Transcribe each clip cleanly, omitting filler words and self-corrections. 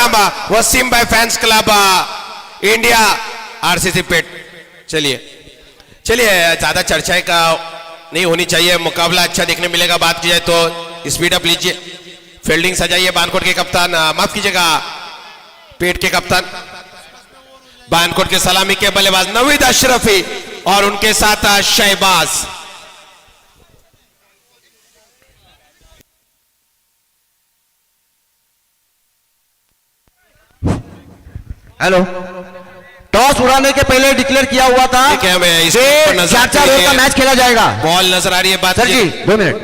बनाम वसीम भाई fans club India RCC पेट। चलिए चलिए, ज्यादा चर्चा का नहीं होनी चाहिए, मुकाबला अच्छा देखने मिलेगा। बात की जाए तो स्पीड अप लीजिए, फील्डिंग सजाइए। बानकोट के कप्तान, माफ कीजिएगा पेट के कप्तान, बानकोट के सलामी के बल्लेबाज नवीद अशरफी और उनके साथ शहबाज। हेलो, टॉस उड़ाने के पहले डिक्लेयर किया हुआ था कि 4-4 ओवर का मैच खेला जाएगा। बॉल नजर आ रही है, बात सर जी 2 मिनट।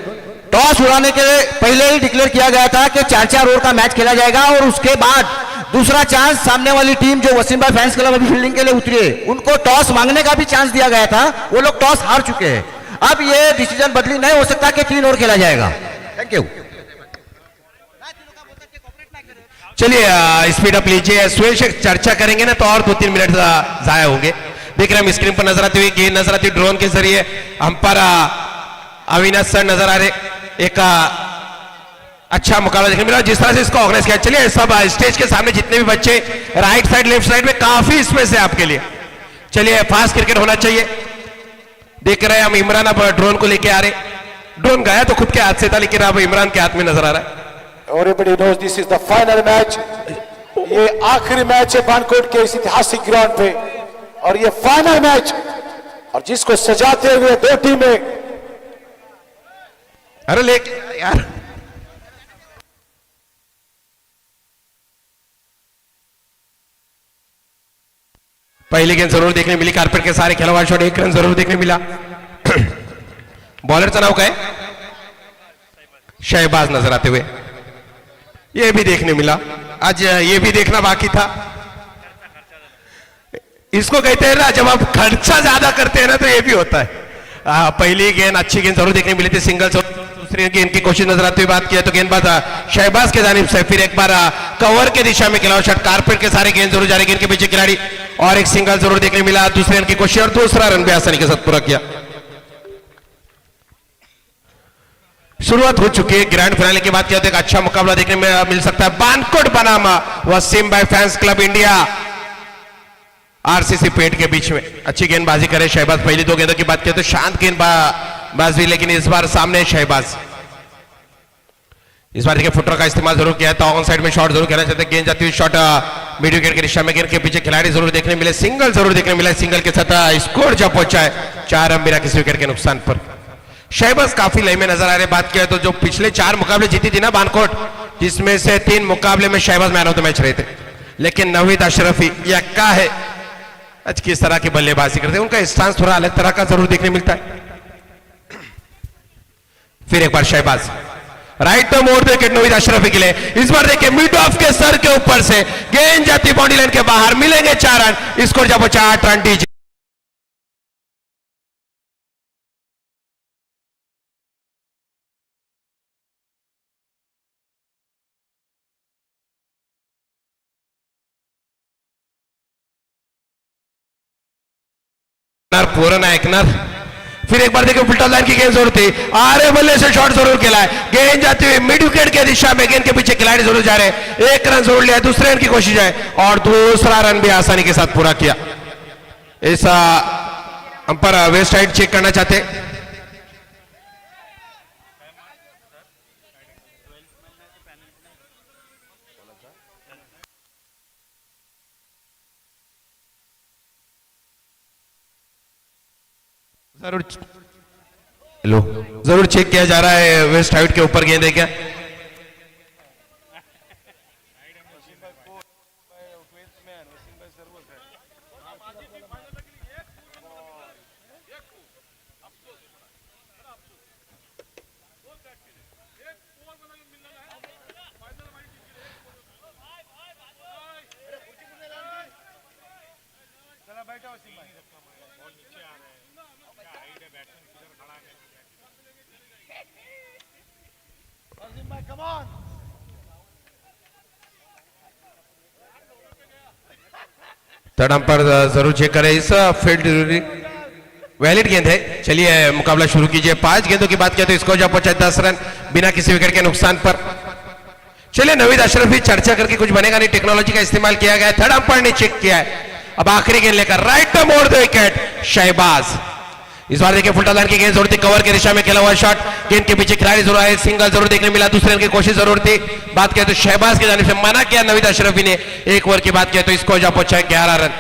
टॉस उड़ाने के पहले ही डिक्लेयर किया गया था कि 4-4 ओवर का मैच खेला जाएगा और उसके बाद दूसरा चांस सामने वाली टीम जो वसीम भाई फैंस क्लब अभी फील्डिंग के लिए उतरी है उनको टॉस मांगने का भी चांस दिया गया था, वो लोग टॉस हार चुके हैं। अब ये डिसीजन बदली नहीं हो सकता कि 3 ओवर खेला जाएगा। Thank you. चलिए स्पीड अप लीजिए, सुरेश चर्चा करेंगे ना तो और 2-3 मिनट जाया होंगे। देख रहे हैं स्क्रीन पर नजर आती हुई गेंद नजर आती हुई ड्रोन के जरिए अंपायर अविनाश सर नजर आ रहे। एक अच्छा मुकाबला देखने मिला जिस तरह से इसको ऑर्गेनाइज किया। चलिए सब स्टेज के सामने जितने भी बच्चे राइट साइड लेफ्ट साइड में काफी स्पेस है आपके लिए। चलिए फास्ट क्रिकेट होना चाहिए। देख रहे हैं हम इमरान अब ड्रोन को लेके आ रहे। ड्रोन गया तो खुद के हाथ से था लेकिन अब इमरान के हाथ में नजर आ रहा है। Everybody knows this is the final match. ये आखिरी मैच है बानकोट के इस ऐतिहासिक ग्राउंड पे और ये फाइनल मैच और जिसको सजाते हुए 2 टीमें। अरे ले यार, पहली गेंद जरूर देखने मिली, कारपेट के सारे खिलवाड़ शॉट, 1 रन जरूर देखने मिला। बॉलर का नाम क्या है? शहबाज नजर आते हुए, ये भी देखने मिला। आज ये भी देखना बाकी था। इसको कहते हैं ना जब आप खर्चा ज्यादा करते हैं ना तो ये भी होता है। पहली गेंद अच्छी गेंद जरूर देखने मिली थी, सिंगल। दूसरी गेंद की कोशिश नजर आती हुई बात किया तो गेंदबाज शहबाज के जानिब से फिर एक बार कवर के दिशा में खिलाओ शॉट, कारपेट के सारे गेंद जरूर जा रही, गेंद के पीछे खिलाड़ी और एक सिंगल जरूर देखने मिला। दूसरी रन की कोशिश और दूसरा रन भी आसानी के साथ पूरा किया। शुरुआत हो चुकी है ग्रैंड फिनाले की बात किया तो एक अच्छा मुकाबला देखने में मिल सकता है। बानकोट बनाम वसीम भाई फैंस क्लब इंडिया आरसीसी पेट के बीच में। अच्छी गेंदबाजी करे शहबाज। पहली 2 गेंदों की बात किया तो शांत गेंदबाजी, लेकिन इस बार सामने शहबाज। इस बार देखिए फुटर का इस्तेमाल जरूर किया था, ऑन साइड में शॉट जरूर कहना चाहते हैं। गेंद जाती हुई शॉट मिड विकेट के दिशा में, गेंद के पीछे खिलाड़ी जरूर देखने मिले, सिंगल जरूर देखने मिला। सिंगल के साथ स्कोर जब पहुंचा है 4 रन बिना किसी विकेट के नुकसान पर। शहबाज काफी लय में नजर आ रहे। बात किया तो जो पिछले 4 मुकाबले जीती थी ना बानकोट, जिसमें से 3 मुकाबले में Shahbaz man of the match रहे थे, लेकिन नवीद अशरफी यक्का है। आज किस तरह की बल्लेबाजी करते हैं, उनका स्टांस थोड़ा अलग तरह का जरूर देखने मिलता है। फिर एक बार शहबाज राइट पे मोड़ दे नवीद अशरफी के लिए। इस बार देखिए मिड ऑफ के सर के ऊपर से गेंद जाती बाउंड्री लाइन के बाहर, मिलेंगे 4 रन। स्कोर जब 8 रन डीजे पूर्ण ऐकणार। फिर एक बार देखिए उल्टा लाइन की गेंद जरूर थी, आरे बल्ले से शॉट जरूर खेला है। गेंद जाती हुई मिड विकेट के दिशा में, गेंद के पीछे खिलाड़ी जरूर जा रहे हैं। 1 रन जरूर लिया, दूसरे रन की कोशिश है और दूसरा रन भी आसानी के साथ पूरा किया। इस अंपायर वेस्ट साइड चेक करना चाहते। जरूर चेक किया जा रहा है वेस्ट साइड के ऊपर गेंद है क्या। थर्ड अंपायर जरूर चेक करें। इस फील्ड वैलिड गेंद है। चलिए मुकाबला शुरू कीजिए। 5 गेंदों की बात किया तो इसको जब पहुंचा 10 रन बिना किसी विकेट के नुकसान पर। चलिए नवीद अशरफ भी चर्चा करके कुछ बनेगा नहीं, टेक्नोलॉजी का इस्तेमाल किया गया है, थर्ड अंपायर ने चेक किया है। अब आखिरी गेंद लेकर राइट टू मोड़ द विकेट शहबाज। इस बार देखिए फुलटा लाइन की गेंद जरूर थी, कवर की दिशा में खेला हुआ शॉट, गेंद के पीछे खिलाड़ी जरूर आए, सिंगल जरूर देखने मिला, दूसरे रन की कोशिश जरूर थी। बात किया तो शहबाज की जानिब से मना किया नवीद अशरफी ने। एक ओवर की बात किया तो इसको जा पहुंचा 11 रन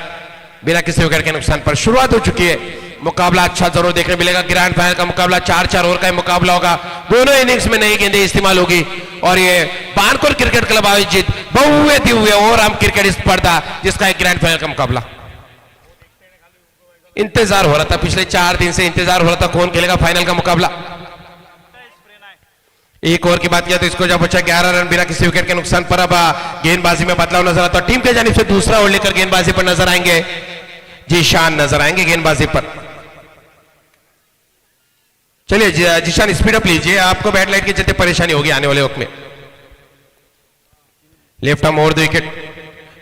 बिना किसी विकेट के नुकसान पर। शुरुआत हो चुकी है, मुकाबला अच्छा जरूर देखने मिलेगा। ग्रैंड फाइनल का मुकाबला 4-4 ओवर का मुकाबला होगा, दोनों इनिंग्स में नई गेंदें इस्तेमाल होगी और ये बानकोर क्रिकेट क्लब आयोजित बहुए दिव्य ओवरआर्म क्रिकेट स्पर्धा जिसका एक ग्रैंड फाइनल का मुकाबला। इंतजार हो रहा था, पिछले 4 दिन से इंतजार हो रहा था कौन खेलेगा फाइनल का मुकाबला। एक ओवर की बात किया तो इसको जब बचा 11 रन बिना किसी विकेट के नुकसान पर। अब गेंदबाजी में बदलाव नजर आता है, टीम के जानिब से दूसरा ओवर लेकर गेंदबाजी पर नजर आएंगे जीशान, नजर आएंगे गेंदबाजी पर। चलिए जीशान स्पीड अप लीजिए, आपको बैट लाइट के चलते परेशानी होगी आने वाले वक्त में। Left arm over the wicket.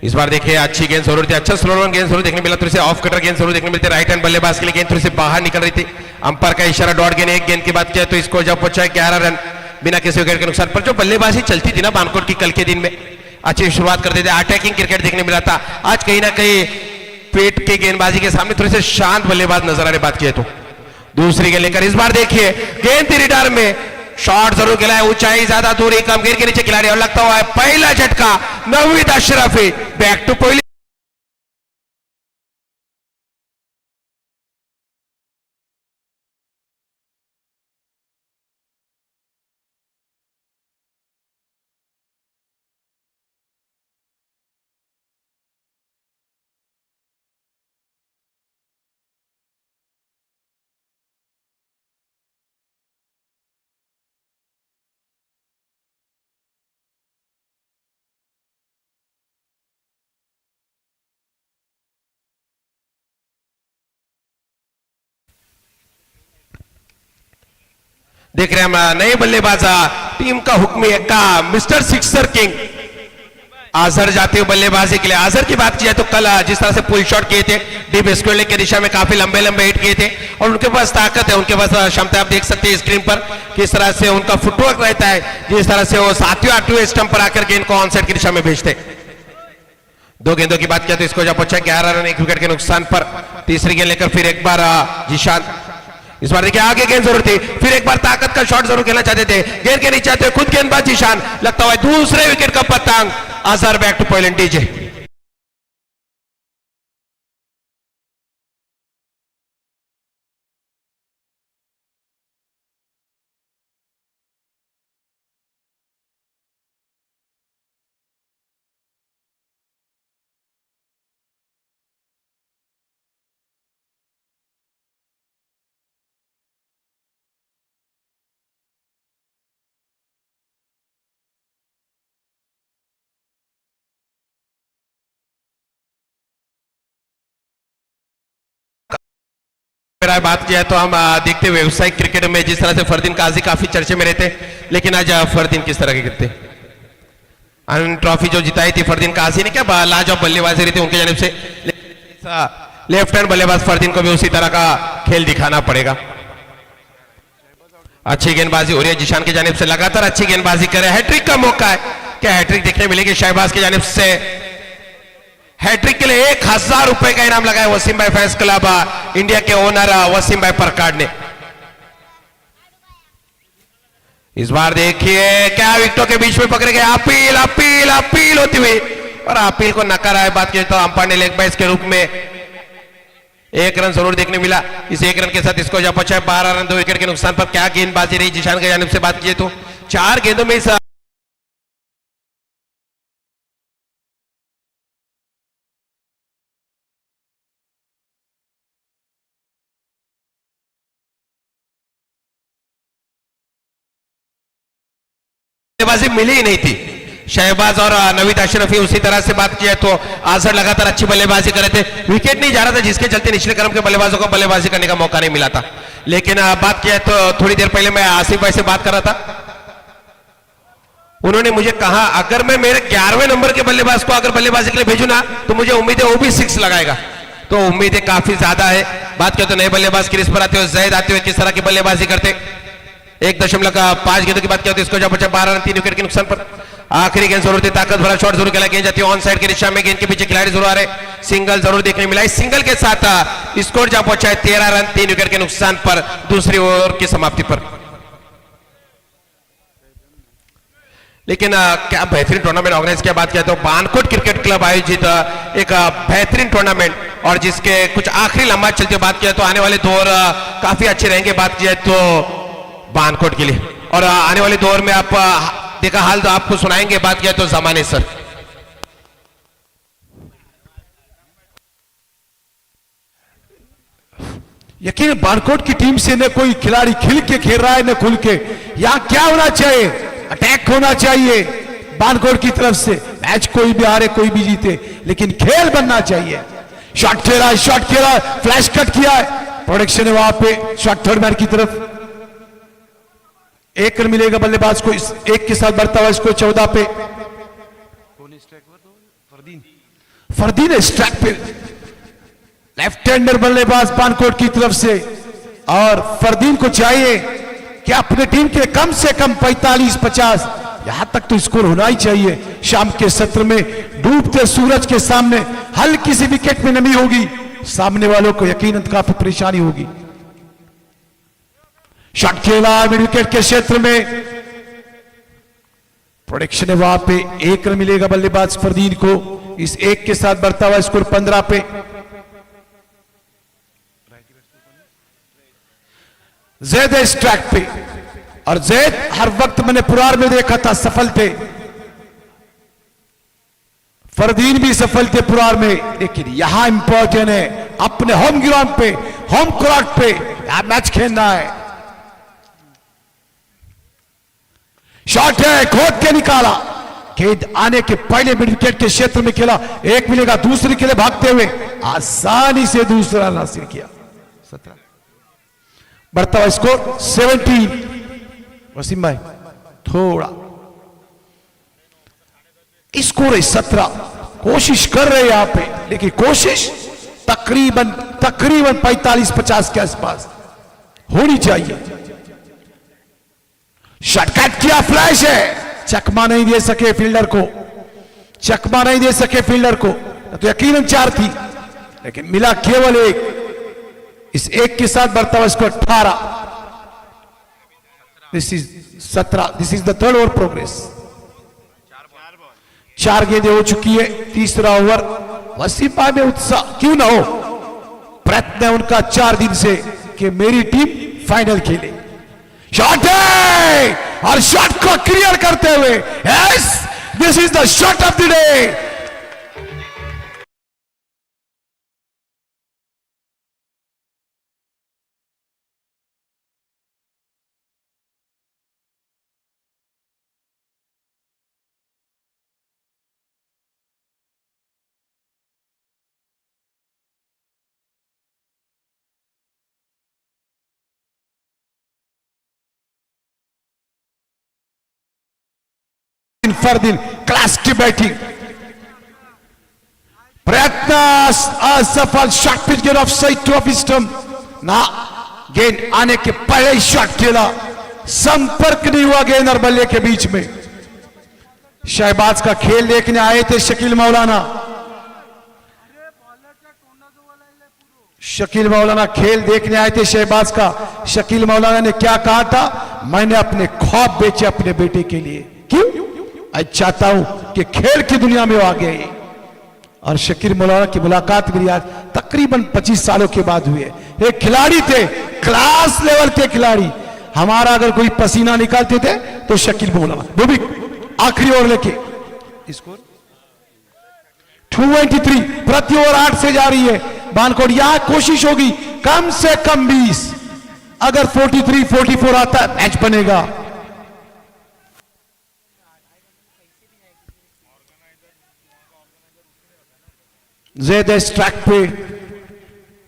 इस बार देखिए अच्छी गेंद जरूर थी, अच्छा स्लो रन गेंद जरूर देखने मिला, थोड़ी सी ऑफ कटर गेंद जरूर देखने मिलती है। राइट हैंड बल्लेबाज के लिए गेंद थोड़ी सी बाहर निकल रही थी, अंपायर का इशारा डॉट गेंद। एक गेंद की बात किया तो इसको जब पहुंचा 11 रन बिना किसी विकेट के नुकसान पर। जो बल्लेबाजी चलती थी ना बानकोट की कल के दिन में, अच्छी शुरुआत करते थे, अटैकिंग क्रिकेट देखने मिला था। आज कहीं ना कहीं पेट के गेंदबाजी के सामने थोड़े से शांत बल्लेबाज नजर आ रहे। बात किए तो दूसरी गेंद लेकर इस बार देखिए गेंद थी रिटायर में, शॉट जरूर खेला है, ऊंचाई ज्यादा दूरी कम, गिर के नीचे खिलाड़ी और लगता हुआ है पहला झटका नवीद अशरफी। बैक टू पहली देख रहे हैं हम नए बल्लेबाज टीम का हुक्मी का मिस्टर सिक्सर किंग आजहर जाते हुए बल्लेबाजी के लिए। आजहर की बात की जाए तो कल जिस तरह से पुल शॉट किए थे, डीप स्क्वायर लेग की दिशा में काफी लंबे लंबे हिट किए थे और उनके पास ताकत है, उनके पास क्षमता। आप देख सकते हैं स्क्रीन पर किस तरह से उनका फुटवर्क रहता है, जिस तरह से वो 7वें 8वें स्टंप पर आकर गेंद को ऑन साइड की दिशा में भेजते। दो गेंदों की बात किया तो इसको जब पहुंचा 11 रन 1 विकेट के नुकसान पर। तीसरी गेंद लेकर फिर एक बार जीशान। इस बार देखिए आगे गेंद जरूर थी, फिर एक बार ताकत का शॉट जरूर खेलना चाहते थे, गेंद के नीचे आते हुए खुद गेंदबाज जीशान, लगता हुआ दूसरे विकेट का पतंग। Azhar back two point DJ. बात किया तो हम देखते हुए व्यावसायिक क्रिकेट में जिस तरह से फरदीन काजी काफी चर्चे में रहते, लेकिन आज फरदीन किस तरह के गिरते। ट्रॉफी जो जिताई थी फरदीन काजी ने, क्या लाजवाब बल्लेबाजी रही थी उनके जानिब से। लेफ्ट हैंड बल्लेबाज फरदीन को भी उसी तरह का खेल दिखाना पड़ेगा। अच्छी गेंदबाजी हो रही है जीशान की जानिब से, लगातार अच्छी गेंदबाजी करे। हैट्रिक का मौका है, क्या हैट्रिक देखने मिलेगी शहबाज की जानिब से। हैट्रिक के लिए 1000 रुपए का इनाम लगाया वसीम भाई फैंस क्लब इंडिया के ओनर वसीम भाई परकाड़ ने। इस बार देखिए क्या विकेटों के बीच में पकड़े गए, अपील अपील अपील होती हुई और अपील को नकार आए। बात की तो अंपायर ने लेग बाइस के रूप में 1 रन जरूर देखने मिला। इस 1 रन के साथ इसको जब पहुंचा 12 रन 2 विकेट के नुकसान पर। क्या गेंदबाजी रही जीशान की जानिब से। बात किए तो 4 गेंदों में इस बल्लेबाजी मिली ही नहीं थी। शहबाज और नवीद अशरफी उसी तरह से बात किया तो आजहर लगातार अच्छी बल्लेबाजी कर रहे थे, विकेट नहीं जा रहा था जिसके चलते निचले क्रम के बल्लेबाजों को बल्लेबाजी करने का मौका नहीं मिला था। लेकिन बात किया तो थोड़ी देर पहले मैं आसिफ भाई से बात कर रहा था, उन्होंने मुझे कहा अगर मैं मेरे 11वें नंबर के बल्लेबाज को अगर बल्लेबाजी के लिए भेजू ना तो मुझे उम्मीद है वो भी 6 लगाएगा, तो उम्मीदें काफी ज्यादा है। बात किया तो नए बल्लेबाज क्रीज पर आते हुए जैद आते हुए किस तरह की बल्लेबाजी करते। 1.5 गेंदों की बात किया तो इसको जब बचा 12 रन 3 विकेट के नुकसान पर। आखिरी गेंद जरूर थी, ताकत भरा शॉट जरूर खेला, गेंद जाती है ऑन साइड की दिशा में, गेंद के पीछे खिलाड़ी जरूर आ रहे, सिंगल जरूर देखने मिला, इस सिंगल के साथ स्कोर जा पहुंचा है 13 रन 3 विकेट के नुकसान पर दूसरी ओवर की समाप्ति पर। लेकिन क्या बेहतरीन टूर्नामेंट ऑर्गेनाइज किया, बात किया तो बानकोट क्रिकेट क्लब आयोजित एक बेहतरीन टूर्नामेंट और जिसके कुछ आखिरी लंबा चलते बात किया तो आने वाले दौर काफी अच्छे रहेंगे बात किया तो बानकोट के लिए, और आने वाले दौर में आप देखा हाल तो आपको सुनाएंगे बात किया तो जमाने सर। यकीन बानकोट की टीम से न कोई खिलाड़ी खिल के खेल रहा है न खुल के, यहां क्या होना चाहिए, अटैक होना चाहिए बानकोट की तरफ से, मैच कोई भी हारे कोई भी जीते लेकिन खेल बनना चाहिए। शॉट खेला, फ्लैश कट किया है, प्रोडक्शन है वहां पे शॉट थर्ड मैन की तरफ, 1 रन मिलेगा बल्लेबाज को, इस 1 के साथ बढ़ता हुआ इसको 14 पे, फरदीन है स्ट्राइक पे, लेफ्ट हैंडर बल्लेबाज बानकोट की तरफ से, और फरदीन को चाहिए कि अपने टीम के कम से कम 45-50 यहां तक तो स्कोर होना ही चाहिए। शाम के सत्र में डूबते सूरज के सामने हल्की सी विकेट में नमी होगी, सामने वालों को यकीनन काफी परेशानी होगी। शॉट खेला मिड विकेट के क्षेत्र में, प्रोडक्शन है वहां पे, 1 रन मिलेगा बल्लेबाज फरदीन को, इस 1 के साथ बढ़ता हुआ स्कोर 15 पे। जैद है इस ट्रैक पे, और जैद हर वक्त मैंने पुरार में देखा था सफल थे, फरदीन भी सफल थे पुरार में, लेकिन यहां इंपॉर्टेंट है अपने होम ग्राउंड पे, होम कोर्ट पे यहां मैच खेलना है। शॉट है, खोद के निकाला, गेंद आने के पहले मिड विकेट के क्षेत्र में खेला, 1 मिलेगा, दूसरे के लिए भागते हुए आसानी से दूसरा रन हासिल किया। 17 बढ़ता हुआ स्कोर 17। वसीम भाई थोड़ा स्कोर है 17, कोशिश कर रहे हैं यहां पे, लेकिन कोशिश तकरीबन 45-50 के आसपास होनी चाहिए। शॉटकट किया, फ्लैश है, चकमा नहीं दे सके फील्डर को, चकमा नहीं दे सके फील्डर को, तो यकीनन 4 थी लेकिन मिला केवल 1, इस 1 के साथ बढ़ता हुआ इसको 18, this is 17, this is the third over progress. 4 गेंदें हो चुकी है, तीसरा ओवर। वसीम भाई में उत्साह क्यों ना हो, प्रयत्न है उनका 4 दिन से कि मेरी टीम फाइनल खेले। शॉट है, और शॉट को क्लियर करते हुए, yes this is the shot of the day. Fardeen class की बैटिंग, प्रयत्न असफल, शॉट पिच गेंद of side two off stump ना, गेंद आने के पहले ही शॉट खेला, संपर्क नहीं हुआ गेंद और बल्ले के बीच में। शहबाज का खेल देखने आए थे शकील मौलाना, शकील मौलाना खेल देखने आए थे शहबाज का। शकील मौलाना ने क्या कहा था, मैंने अपने ख्वाब बेचे अपने बेटे के लिए, क्यों, मैं चाहता हूं कि खेल की दुनिया में वो आ गए। और शकील मौलाना की मुलाकात मेरी आज तकरीबन 25 सालों के बाद हुई है। एक खिलाड़ी थे, क्लास लेवल के खिलाड़ी, हमारा अगर कोई पसीना निकालते थे तो शकील मौलाना। वो भी आखिरी ओवर लेके स्कोर 293, प्रति ओवर 8 से जा रही है बानकोट। यहां कोशिश होगी कम से कम 20, अगर 43-44 आता है मैच बनेगा। जैद इस ट्रैक पे,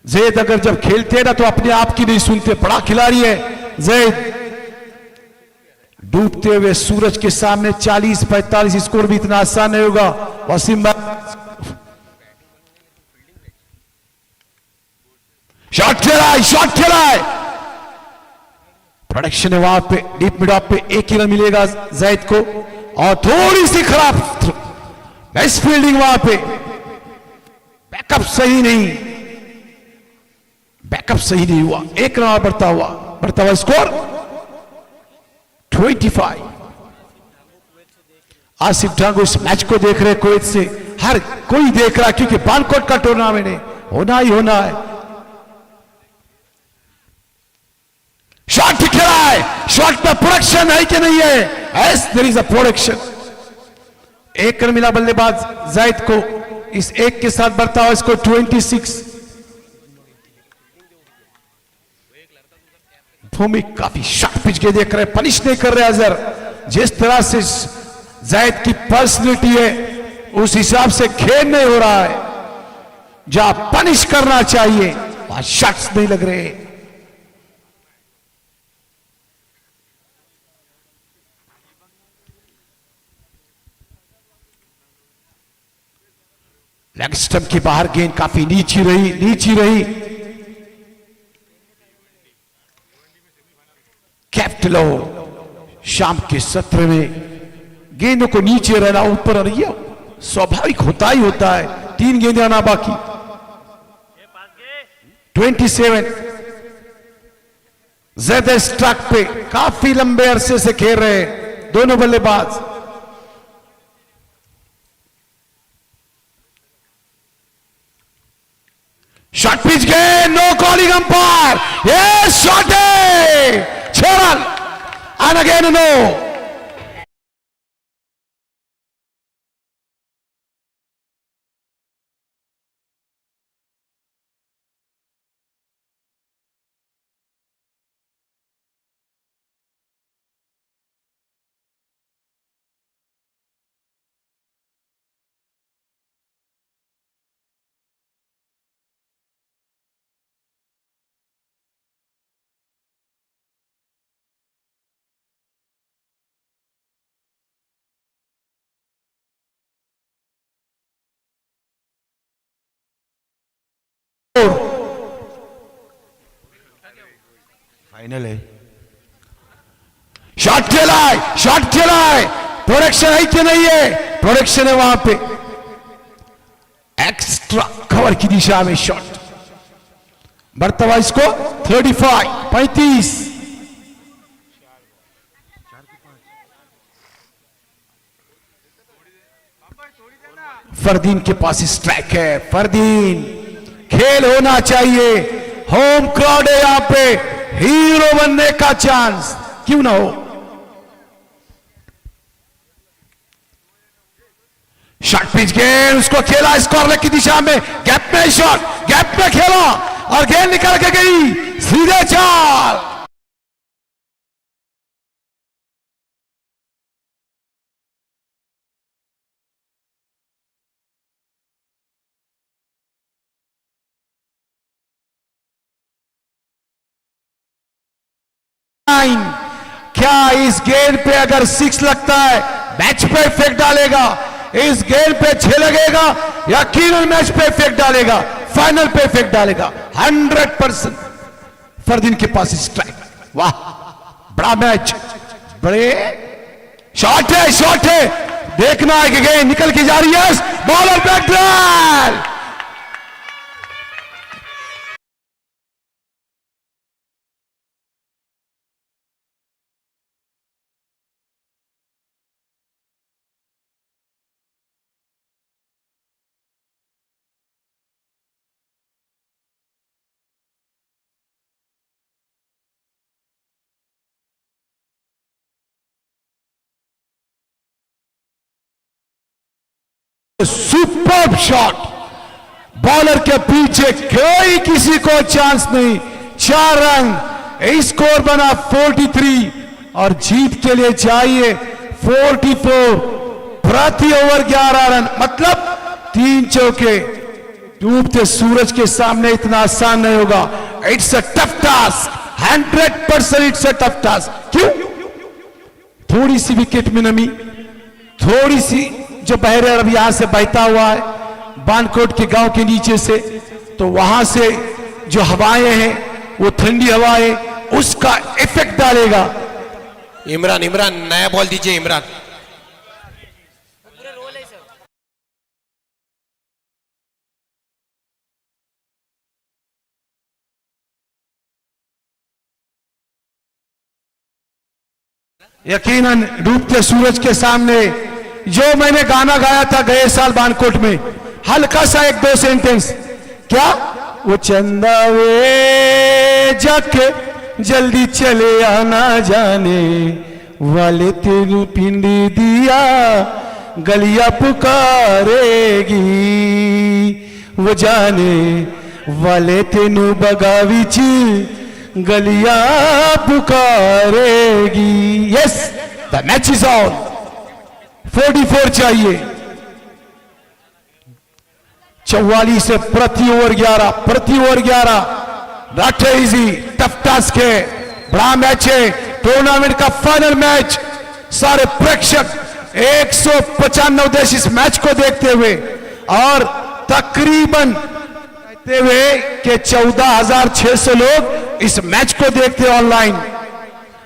जैद अगर जब खेलते ना तो अपने आप की नहीं सुनते, बड़ा खिलाड़ी है जैद। डूबते हुए सूरज के सामने 40-45 स्कोर भी इतना आसान नहीं होगा। वसीम शॉट खेला है, प्रोडक्शन है वहां पे, डीप मिड ऑफ पे 1 ही रन मिलेगा जैद को। और थोड़ी सी खराब बेस्ट फील्डिंग वहां पे, बैकअप सही नहीं हुआ, 1 रन बढ़ता हुआ स्कोर 25। आसिफ ढांगू इस मैच को देख रहे कुवैत से, हर कोई देख रहा क्योंकि बानकोट का टूर्नामेंट है, होना ही होना है। शॉट खेला है, शॉट पे प्रोडक्शन है कि नहीं है? Yes, there is a production. 1 run मिला बल्लेबाज जायद को, इस 1 के साथ बढ़ता हुआ इसको 26। भूमि काफी शॉट पिच के देख रहे, पनिश नहीं कर रहे अजहर। जिस तरह से जायद की पर्सनैलिटी है उस हिसाब से खेल नहीं हो रहा है, जहां पनिश करना चाहिए वहां शॉट्स नहीं लग रहे। लेग स्टंप के बाहर गेंद काफी नीची रही। कैप्टलो शाम के सत्र में गेंदों को नीचे रहना, ऊपर आ रही है, स्वाभाविक होता है। 3 गेंदें आना बाकी। 27 ज्यादा स्ट्राइक पे काफी लंबे अरसे से खेल रहे हैं दोनों बल्लेबाज। शॉट पिच गए, नो कॉलिंग अंपायर, ये शॉट है 6 run and again no. Final है। शॉट खेला है, प्रोडक्शन है कि नहीं है? प्रोडक्शन है वहां पे, एक्स्ट्रा कवर की दिशा में शॉट बढ़ता हुआ इसको 35। फरदीन के पास स्ट्राइक है। फरदीन, खेल होना चाहिए, होम क्राउड है यहां पे, हीरो बनने का चांस क्यों ना हो। शॉट पिच गेंद, उसको खेला स्कोर की दिशा में, गैप में शॉट, गैप में खेला और गेंद निकल के गई सीधे 4। क्या इस गेंद पे अगर 6 लगता है मैच पे इफेक्ट डालेगा? इस गेंद पे 6 लगेगा यकीनन मैच पे इफेक्ट डालेगा, फाइनल पे इफेक्ट डालेगा 100%। फरदीन के पास स्ट्राइक, वाह बड़ा मैच, बड़े शॉट है, देखना है कि गेंद निकल के जा रही है, bowler back drive. Super shot, bowler के पीछे कोई किसी को चांस नहीं। 4 रन, स्कोर बना 43 और जीत के लिए चाहिए 44। प्रति ओवर 11 रन, मतलब 3 चौके। डूबते सूरज के सामने इतना आसान नहीं होगा। It's a tough task, 100% it's a tough task. क्यों? थोड़ी सी विकेट में नमी, थोड़ी सी जो बहरे अरब यहां से बहता हुआ है बानकोट के गांव के नीचे से, तो वहां से जो हवाएं हैं वो ठंडी हवाएं, उसका इफेक्ट डालेगा। इमरान नया बॉल दीजिए इमरान। यकीनन डूबते सूरज के सामने जो मैंने गाना गाया था गए साल बानकोट में, हल्का सा एक दो सेंटेंस, क्या वो चंदा वे जाके जल्दी चले आना जाने वाले तेरू पिंडी दिया गलिया पुकारेगी, वो जाने वाले तेनू बगावीच गलिया पुकारेगी। Yes, the match is on. 44 चाहिए, 44 से प्रति over 11, not easy, tough task है, बड़ा मैच है, टूर्नामेंट का फाइनल मैच। सारे प्रेक्षक 195 देश इस मैच को देखते हुए और तकरीबन कहते हुए कि 14,600 लोग इस मैच को देखते हैं ऑनलाइन,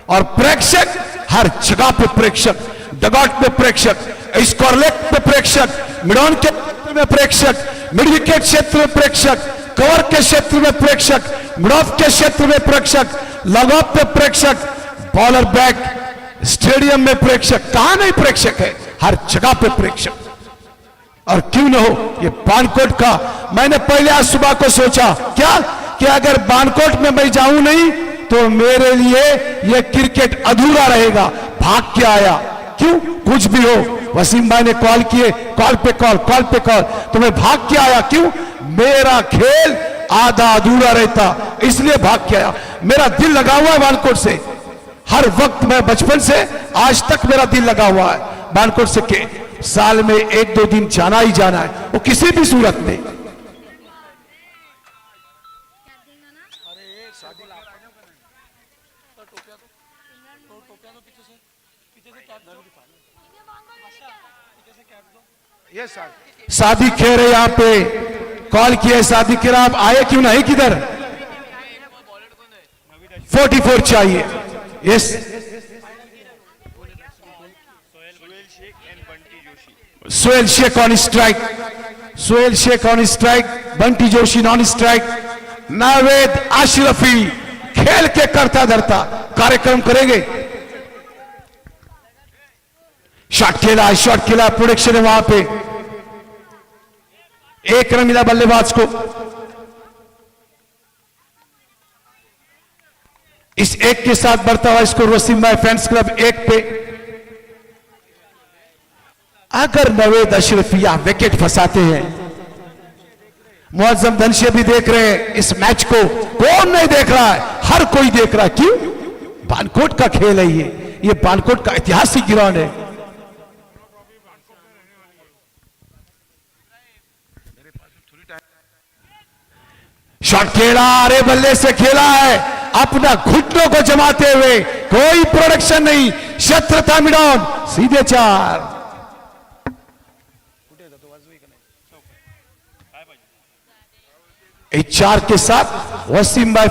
और प्रेक्षक हर जगह पे प्रेक्षक, डगआउट पे प्रेक्षक, स्कोरलेग पे प्रेक्षक, मिड ऑन के क्षेत्र में प्रेक्षक, मिड विकेट क्षेत्र में प्रेक्षक, कवर के क्षेत्र में प्रेक्षक, मिड ऑफ के क्षेत्र में प्रेक्षक, लॉग ऑफ पे प्रेक्षक, बॉलर बैक स्टेडियम में प्रेक्षक, कहां नहीं प्रेक्षक है, हर जगह पे प्रेक्षक। और क्यों न हो ये बानकोट का, मैंने पहले आज सुबह को सोचा क्या कि अगर बानकोट में मैं जाऊं नहीं तो मेरे लिए ये क्रिकेट अधूरा रहेगा। भाग के आया, क्यों, कुछ भी हो, वसीम भाई ने कॉल किए, कॉल पे कॉल, तो मैं भाग के आया, क्यों, मेरा खेल आधा अधूरा रहता, इसलिए भाग के आया। मेरा दिल लगा हुआ है बानकोट से, हर वक्त, मैं बचपन से आज तक मेरा दिल लगा हुआ है बानकोट से के साल में 1-2 दिन जाना ही जाना है, वो किसी भी सूरत में। शादी खेर है यहाँ पे, कॉल किया शादी खेर, आप आए क्यों नहीं, किधर। 44 चाहिए, yes, Sohail Sheikh on strike, Sohail Sheikh on strike, Bunty Joshi non strike, Naved Ashrafi खेल के करता धरता कार्यक्रम करेंगे। शॉट खेला, प्रोडक्शन है वहां पे, एक रन मिला बल्लेबाज को। इस एक के साथ बढ़ता हुआ स्कोर वसीम भाई फैंस क्लब 1 पे। अगर नवेद अशरफिया विकेट फंसाते हैं, मुअज्जम धनशे भी देख रहे हैं इस मैच को, कौन नहीं देख रहा है, हर कोई देख रहा है, क्यों, बानकोट का खेल है ये बानकोट का ऐतिहासिक ग्राउंड है। शॉट खेला, अरे बल्ले से खेला है, अपना घुटनों को जमाते हुए, कोई प्रोडक्शन नहीं, शत्रता मिडॉन, सीधे 4। इस 4 के साथ वसीम भाई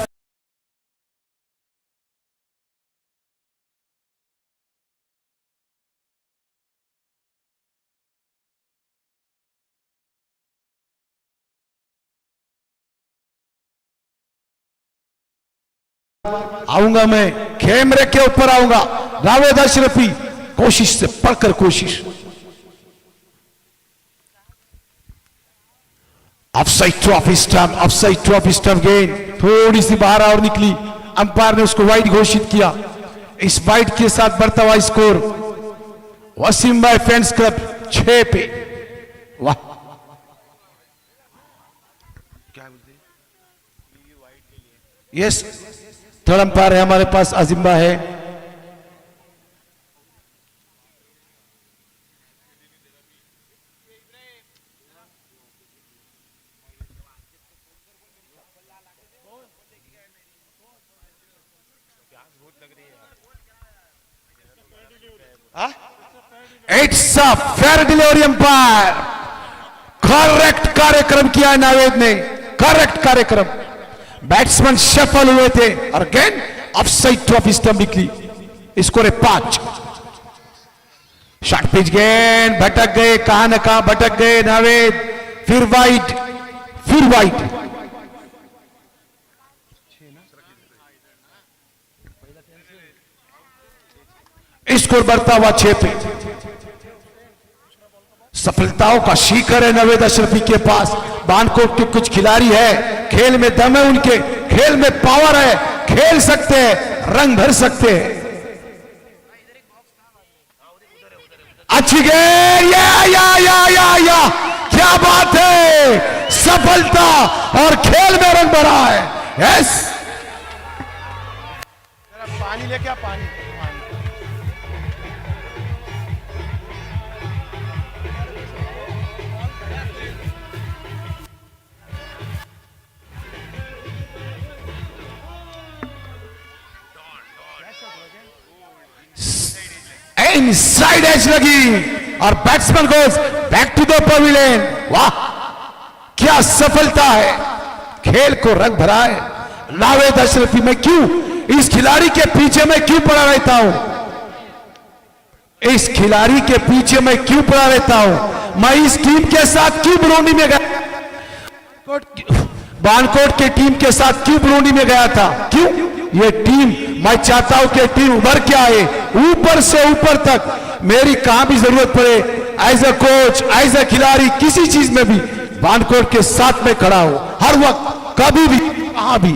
आऊंगा, मैं कैमरे के ऊपर आऊंगा। नावेद अशरफी कोशिश से पढ़कर कोशिश, ऑफसाइड टू ऑफ स्टंप गेंद थोड़ी सी बाहर और निकली, अंपायर ने उसको वाइड घोषित किया। इस वाइड के साथ बढ़ता हुआ स्कोर वसीम भाई फैंस क्लब 6 पे। वाह, क्या बोलते हैं, यस, थर्ड अंपायर है हमारे पास, आजिम्बा है। It's a fair delivery umpire, correct कार्यक्रम किया है नावेद ने, करेक्ट कार्यक्रम। बैट्समैन सफल हुए थे और गेंद ऑफसाइड टू ऑफ स्टंप निकली, स्कोर है 5। शॉर्ट पिच गेंद, भटक गए, कहां न कहां भटक गए नावेद, फिर वाइड, फिर वाइड। स्कोर बढ़ता हुआ 6 पे। सफलताओं का शिखर है नवेद अशरफी के पास। बानकोट के कुछ खिलाड़ी है, खेल में दम है उनके, खेल में पावर है, खेल सकते हैं, रंग भर सकते हैं। अच्छी गेंद, या क्या बात है, सफलता और खेल में रंग भरा है। यस, पानी लेके आ, पानी। इनसाइड एज लगी और batsman goes back to the pavilion. वाह, क्या सफलता है, खेल को रंग भरा है। नावेद अशरफी, मैं क्यों इस खिलाड़ी के पीछे मैं क्यों पड़ा रहता हूं, इस खिलाड़ी के पीछे मैं क्यों पड़ा रहता हूं, मैं इस टीम के साथ क्यों बरौनी में गया, बानकोट की टीम के साथ क्यों बरौनी में गया था, क्यों, ये टीम, मैं चाहता हूं कि टीम उभर के आए ऊपर से ऊपर तक। मेरी कहां भी जरूरत पड़े, as a coach, as a खिलाड़ी, किसी चीज में भी बानकोट के साथ में खड़ा हो, हर वक्त, कभी भी, कहां भी।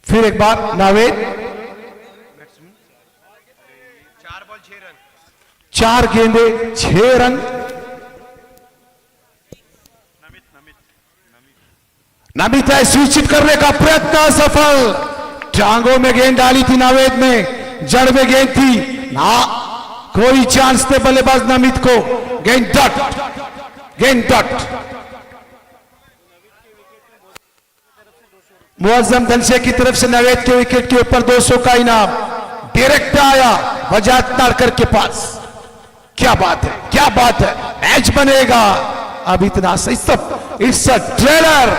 फिर एक बार नावेद, 4 बॉल 6 रन, 4 गेंदे 6 रन। नमित है, सूचित करने का प्रयत्न सफल। टांगों में गेंद डाली थी नावेद में, जड़ में गेंद थी ना, कोई चांस थे बल्लेबाज नमित को। गेंद डट, गेंद डट। मुअज्जम दलसे की तरफ से नावेद के विकेट के ऊपर 200 का इनाम डायरेक्ट आया वजाहत नाड़कर के पास। क्या बात है, क्या बात है, मैच बनेगा। अब इतना सही सब, it's a trailer,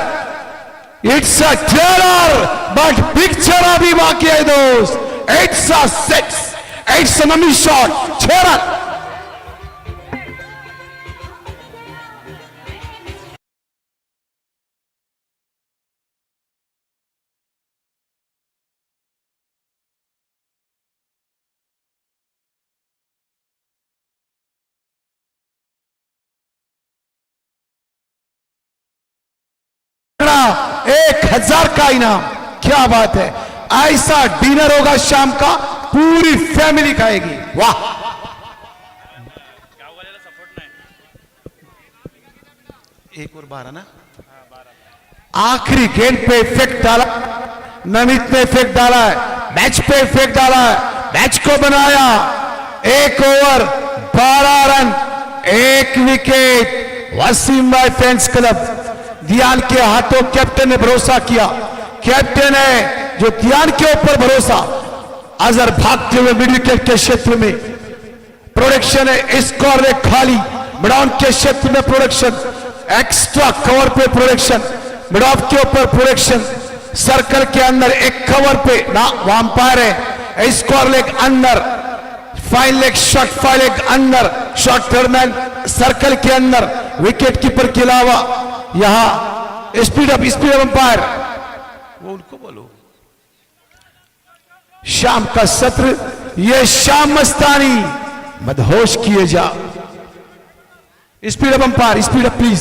it's a trailer, but picture अभी बाकी है दोस्त। इट्स अ 6, इट्स अ नमी शॉट, 6 रन। तगड़ा 1000 का इनाम। क्या बात है, ऐसा डिनर होगा शाम का, पूरी फैमिली खाएगी। वाह, एक और 12 ना, आखिरी गेंद पे इफेक्ट डाला नमित ने, इफेक्ट डाला है मैच पे, इफेक्ट डाला है, मैच को बनाया। 1 ओवर 12 रन 1 विकेट। वसीम भाई फैंस क्लब दियान के हाथों कैप्टन ने भरोसा किया, कैप्टन है जो दियान के ऊपर भरोसा। अजहर भागते हुए मिड विकेट के क्षेत्र में प्रोडक्शन है, स्कोर है खाली, मिडऑन के क्षेत्र में प्रोडक्शन, एक्स्ट्रा कवर पे प्रोडक्शन, मिड ऑफ के ऊपर प्रोडक्शन, सर्कल के अंदर एक कवर पे ना वंपायर है, स्कोर लेग अंदर, fine leg shot, fine leg अंदर, शॉट थर्डमैन सर्कल के अंदर, विकेट कीपर के अलावा यहां स्पीड अप अंपायर, वो उनको बोलो। शाम का सत्र, ये शाम मस्तानी, मदहोश किए जा। Speed up umpire, speed up please,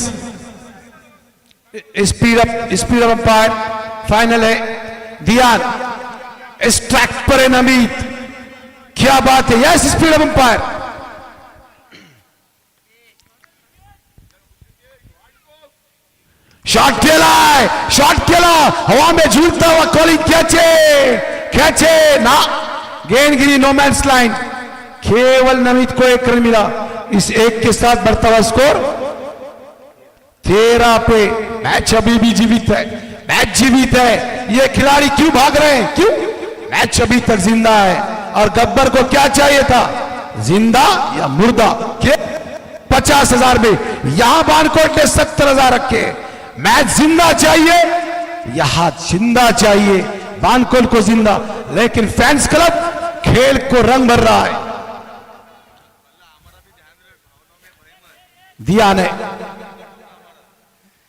speed up umpire. Final है दियान, स्ट्राइक पर है नमीत। क्या बात है, yes speed up umpire. Shot खेला है, शॉट खेला, हवा में झूलता हुआ कॉलिंग, कैचे ना, गेंद गिरी नो मैंस लाइन। केवल नमित को 1 रन मिला, इस 1 के साथ बढ़ता हुआ स्कोर 13 पे। मैच अभी भी जीवित है, मैच जीवित है। ये खिलाड़ी क्यों भाग रहे हैं, क्यों, मैच अभी तक जिंदा है। और गब्बर को क्या चाहिए था, जिंदा या मुर्दा। 50,000 में, यहां बानकोट ने 70,000 रखे। मैच जिंदा चाहिए, यहां जिंदा चाहिए, बानकोट को जिंदा, लेकिन फैंस क्लब खेल को रंग भर रहा है। दिया ने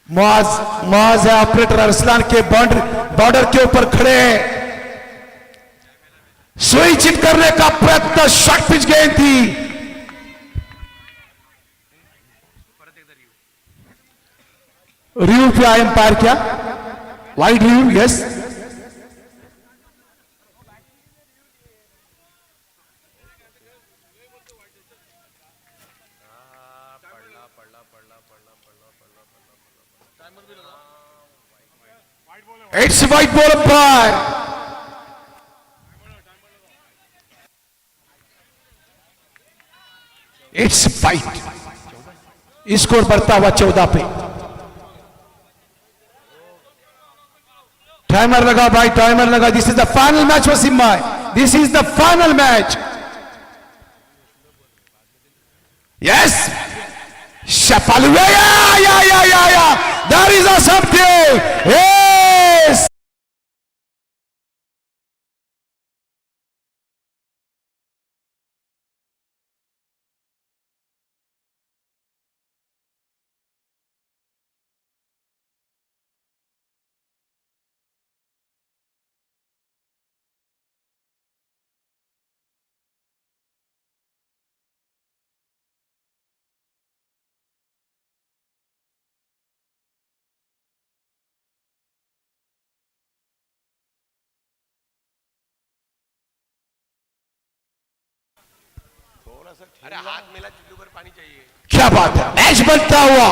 मुआज है ऑपरेटर अरसलान के बॉर्डर के ऊपर खड़े हैं। सुई चिट करने का प्रयत्न, शॉर्ट पिच गेंद थी। रिव्यू पे आए एम्पायर क्या? Wide review, yes. It's wide ball umpire. It's fight. Score बढ़ता हुआ 14 पे। टाइमर लगा भाई, टाइमर लगा। This is the final match Wasim भाई, this is the final match. Yes, Shapaluya, yeah. There is a something. Yes. अरे हाथ मिला, चुल्लू पर पानी चाहिए। क्या बात है, मैच बनता हुआ,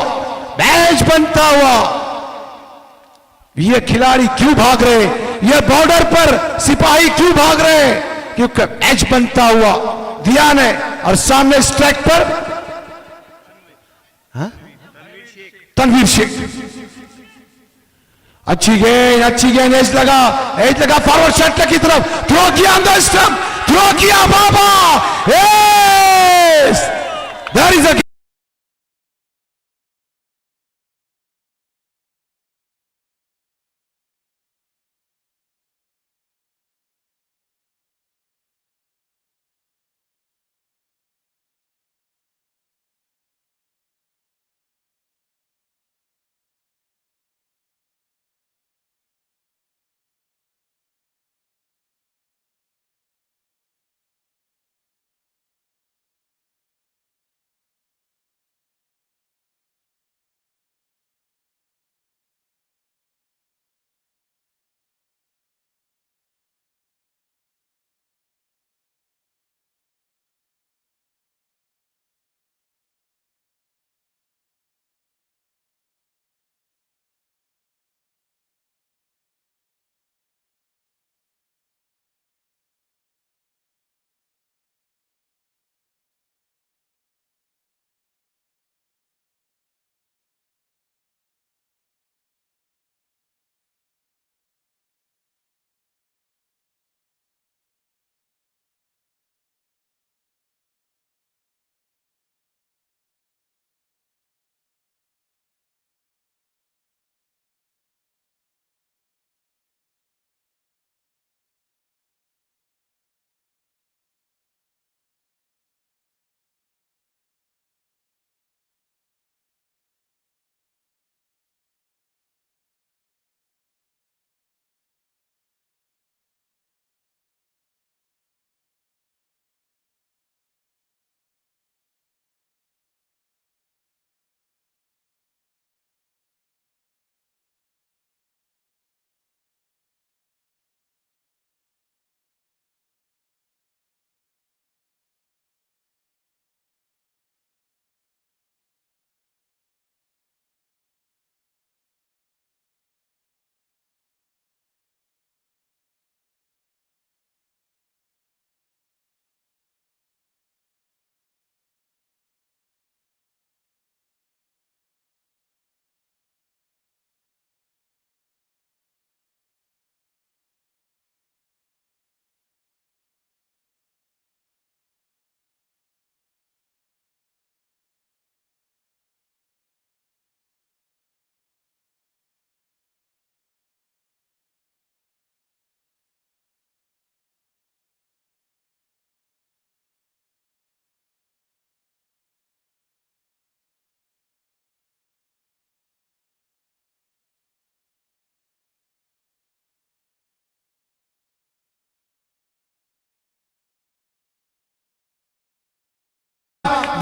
मैच बनता हुआ। ये खिलाड़ी क्यों भाग रहे, ये बॉर्डर पर सिपाही क्यों भाग रहे? क्योंकि मैच बनता हुआ दिया ने, और सामने स्ट्राइक पर तनवीर शेख। अच्छी गेंद, एज लगा फॉरवर्ड शॉट की तरफ, थ्रो किया अंदर स्टंप, थ्रो किया बाबा। यस, देयर इज अ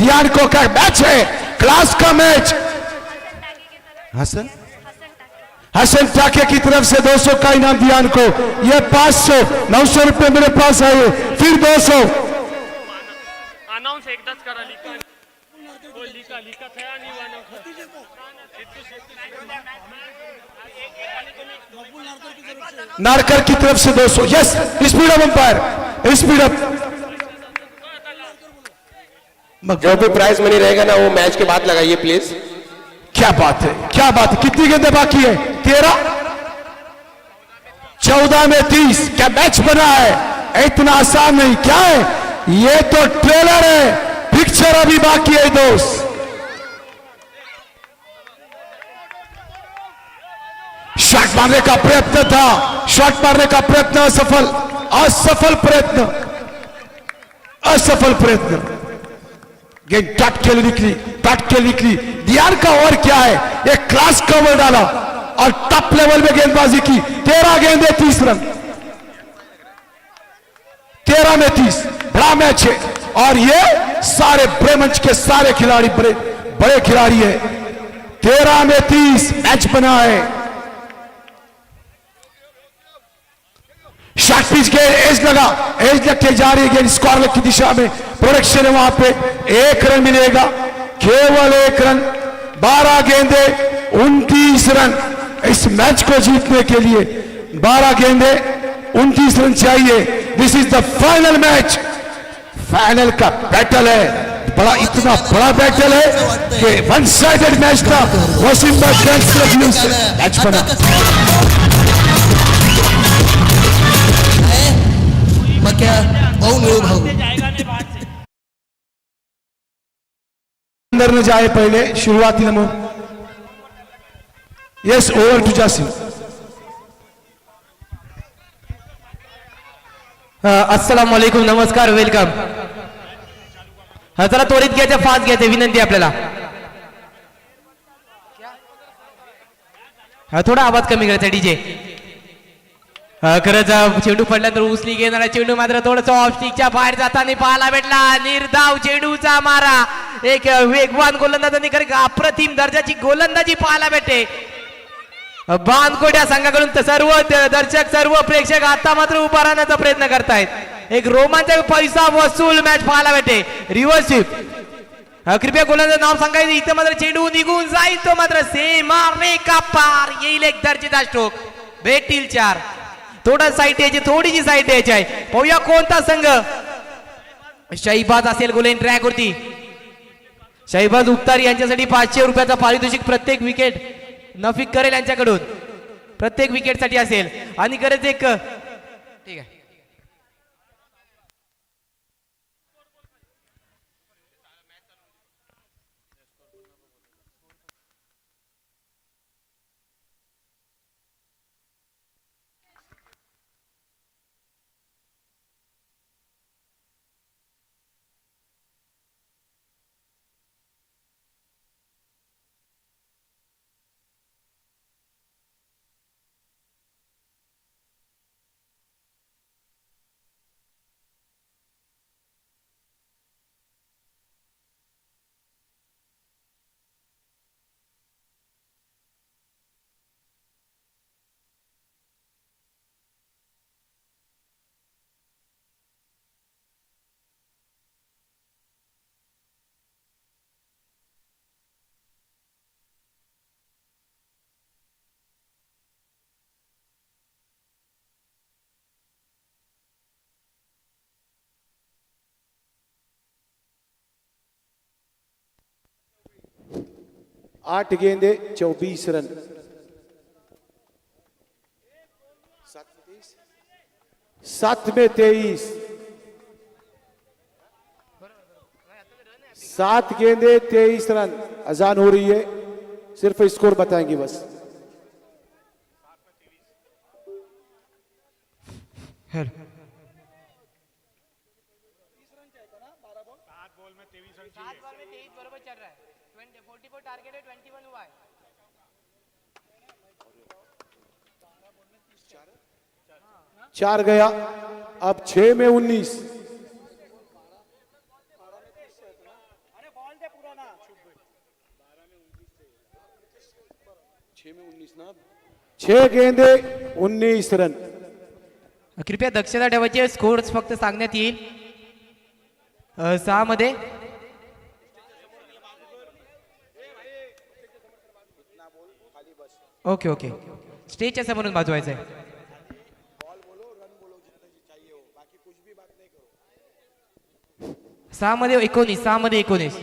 दियान को का मैच है, क्लास का मैच। हसन हसन टाके की तरफ से 200 का इनाम दियान को। ये 500 900 रुपए मेरे पास आए, फिर 200। अनाउंस एकदाच करा लिका हो लिका लिका थया नहीं नारकर की तरफ से 200। Yes, speed up umpire, speed up. जो भी प्राइज मनी रहेगा ना वो मैच के बाद लगाइए प्लीज। क्या बात है, क्या बात है। कितनी गेंदें बाकी है? 13, 14 में 30। क्या मैच बना है, इतना आसान नहीं। क्या है ये, तो ट्रेलर है, पिक्चर अभी बाकी है दोस्त। शॉट मारने का प्रयत्न था, शॉट मारने का प्रयत्न असफल, असफल प्रयत्न, असफल प्रयत्न। गेंद टट के लिए निकली, टट के लिए निकली। दियान का और क्या है, एक क्लास कवर डाला और टॉप लेवल में गेंदबाजी की। 13 गेंदे 30 रन, 13 में 30। बड़ा मैच है और ये सारे ब्रह्मंच के सारे खिलाड़ी बड़े बड़े खिलाड़ी है। 13 में 30 मैच बना है। शॉट पिच के एज लगा, एज लगते जा रही है गेंद स्क्वायर की दिशा में। प्रोडक्शन है वहां पे, 1 रन मिलेगा, केवल 1 रन। 12 गेंदे 29 रन। इस मैच को जीतने के लिए 12 गेंदे 29 रन चाहिए। This is the final match, final का बैटल है। बड़ा इतना बड़ा बैटल है कि वन साइडेड मैच था। वसीम भाई फैंस क्लब से मैच बना। मग क्या भाऊ मिळू भाऊ जाएगा नहीं बाहर से अंदर न जाए पहले शुरुआती नंबर। Yes, over to Jasim. अस्सलाम वालेकुम, नमस्कार, वेलकम। जरा त्वरित घ्यायचं, फास्ट घ्यायचं, विनंती आपल्याला। थोडा आवाज कमी करायचा डीजे। खरंच चेंडू पडल्यानंतर उचली घेणारा चेंडू मात्र थोडस ऑफ स्टिकच्या बाहेर जाताना पाहायला भेटला। निर्धाव चेंडूचा मारा, एक वेगवान गोलंदाजांनी खरं अप्रतिम दर्जाची गोलंदाजी पाहायला भेटते बानकोट या संघाकडून। सर्व दर्शक, सर्व प्रेक्षक आता मात्र उभा राहण्याचा प्रयत्न करतायत। एक रोमांचक पैसा वसूल मॅच पाहायला भेटते। रिव्हर्स स्वीप, कृपया गोलंदाज नाव सांगायचं। इथं मात्र चेंडू निघून जाईल, तो मात्र सीमारे का पार येईल। एक दर्जेदार स्ट्रोक, भेटतील 4। थोडा साईट यायची, थोडीशी साईट यायची आहे। पाहूया कोणता संघ। शहीबाज असेल गोलाईन ट्रॅक वरती। शहीबाज उपतार यांच्यासाठी 500 रुपयाचा पारितोषिक प्रत्येक विकेट नफिक करेल यांच्याकडून, प्रत्येक विकेट साठी असेल। आणि खरंच एक ठीक आहे, आठ गेंदे 24 रन। 7 में 23। 7 गेंदे 23 रन। अजान हो रही है, सिर्फ स्कोर बताएंगे बस। चार गया, अब 6 में 19। छह गेंदे 19 रन। कृपया दक्षता ठेवायची, स्कोर फक्त सांगण्यात येईल 6 मध्ये. ओके ओके, स्टेजच्या समोरून वाजवायचं आहे. 6 मध्ये 19, 6 मध्ये 19.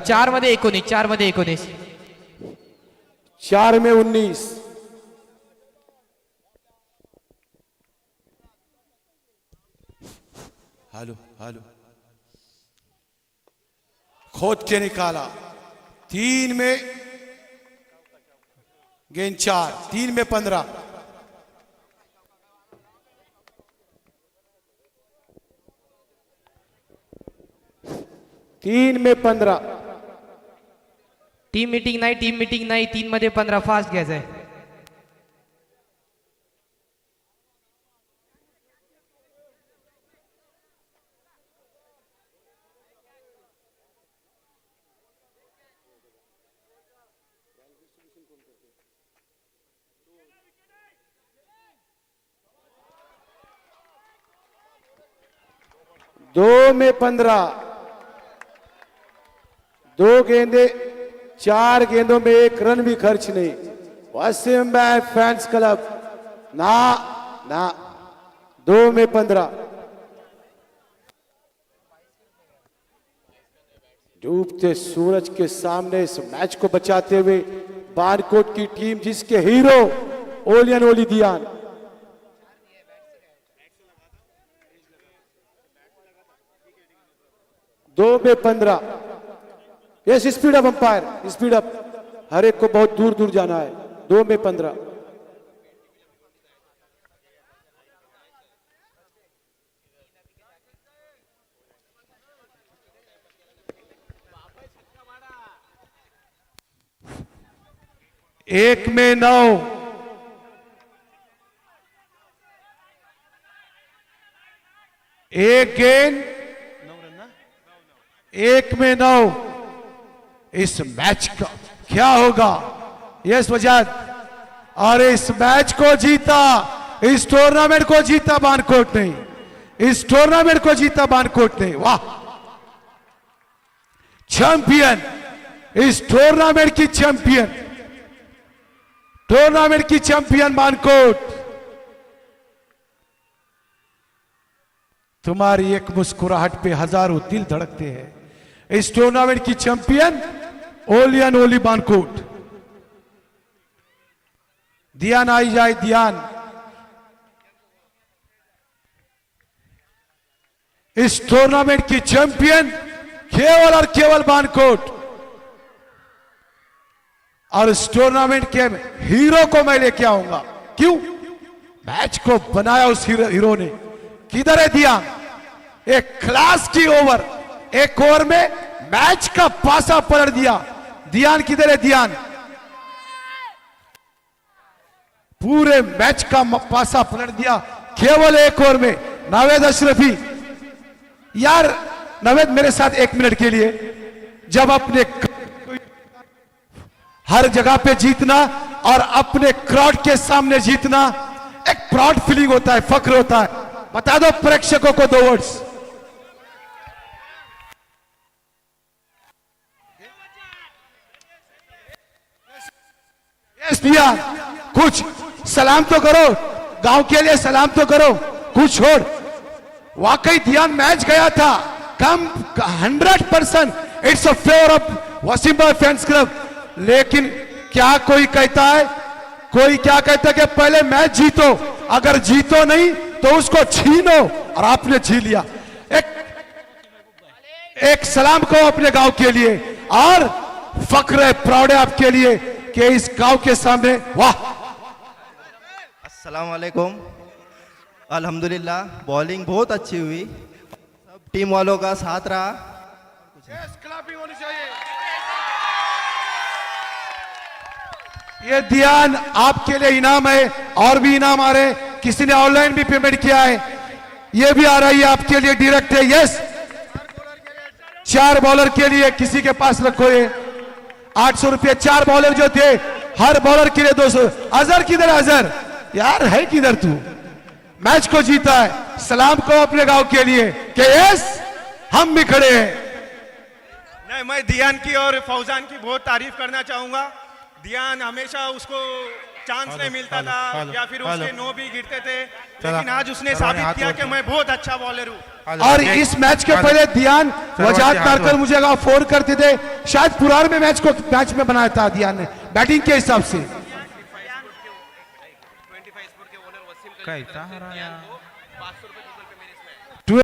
चार मध्ये 19, 4 मध्ये 19. 4 में 19। हेलो हेलो, खोद के निकाला। 3 में गेंद 4, 3 में 15। तीन में 15। टीम मीटिंग नाही, टीम मीटिंग नाही. 3 मध्ये 15 फास्ट घ्यायचंय. दो में 15। 2 गेंदे 4 गेंदों में 1 रन भी खर्च नहीं। वसीम भाई फैंस क्लब ना ना। 2 में 15। डूबते सूरज के सामने इस मैच को बचाते हुए बारकोट की टीम, जिसके हीरो ओलियन ओली दियान। दो में 15। Yes, speed up umpire, speed up. हर एक को बहुत दूर दूर जाना है। 2 में 15। एक में 9। एक गेंद 1 में 9। इस मैच का क्या होगा? यस वजाद, और इस मैच को जीता, इस टूर्नामेंट को जीता बानकोट ने, इस टूर्नामेंट को जीता बानकोट ने। वाह, चैंपियन, इस टूर्नामेंट की चैंपियन, टूर्नामेंट की चैंपियन बानकोट। तुम्हारी एक मुस्कुराहट पे हजारों दिल धड़कते हैं। इस टूर्नामेंट की चैंपियन ओलियन ओली बानकोट। ध्यान आई जाए, ध्यान। इस टूर्नामेंट की चैंपियन केवल और केवल बानकोट। और इस टूर्नामेंट के हीरो को मैं लेके आऊंगा। क्यों? मैच को बनाया उस हीरो ने। किधर है ध्यान? एक क्लास की ओवर, एक ओवर में मैच का पासा पलट दिया। ध्यान किधर है? ध्यान पूरे मैच का पासा पलट दिया केवल एक ओवर में। नावेद अशरफी, यार नावेद मेरे साथ 1 मिनट के लिए। जब अपने हर जगह पे जीतना और अपने क्राउड के सामने जीतना एक प्राउड फीलिंग होता है, फक्र होता है। बता दो प्रेक्षकों को 2 वर्ड्स। भैया कुछ सलाम तो करो, गांव के लिए सलाम तो करो। कुछ छोड़, वाकई ध्यान मैच गया था कम 100%. It's a favour of Wasim भाई फैंस क्लब. लेकिन क्या कोई कहता है कि पहले मैच जीतो, अगर जीतो नहीं तो उसको छीनो, और आपने छीन लिया. एक सलाम को अपने गांव के लिए, और फक्र है, प्राउड है आपके लिए कि इस गांव के सामने. वाह, अस्सलाम वालेकुम. अल्हम्दुलिल्लाह बॉलिंग बहुत अच्छी हुई, सब टीम वालों का साथ रहा. ये ध्यान आपके लिए इनाम है, और भी इनाम आ रहे हैं. किसी ने ऑनलाइन भी पेमेंट किया है, ये भी आ रही है आपके लिए डायरेक्ट है. यस, 4 बॉलर के लिए किसी के पास रखो ये 800 रुपये. 4 बॉलर जो थे, हर बॉलर के लिए 200. अजहर किधर? अजहर यार है किधर तू? मैच को जीता है. सलाम को अपने गांव के लिए कि यस हम भी खड़े हैं. नहीं, मैं दियान की और फौजान की बहुत तारीफ करना चाहूंगा. दियान हमेशा उसको चांस नहीं मिलता था, या फिर उसके नो भी गिरते थे, लेकिन आज उसने साबित किया कि मैं बहुत अच्छा बॉलर हूँ. और इस मैच के पहले ध्यान वजाहत मारकर मुझे फोन करते थे, शायद पुराने में मैच में बनाया था ध्यान ने बैटिंग के हिसाब से. कैसा हराया?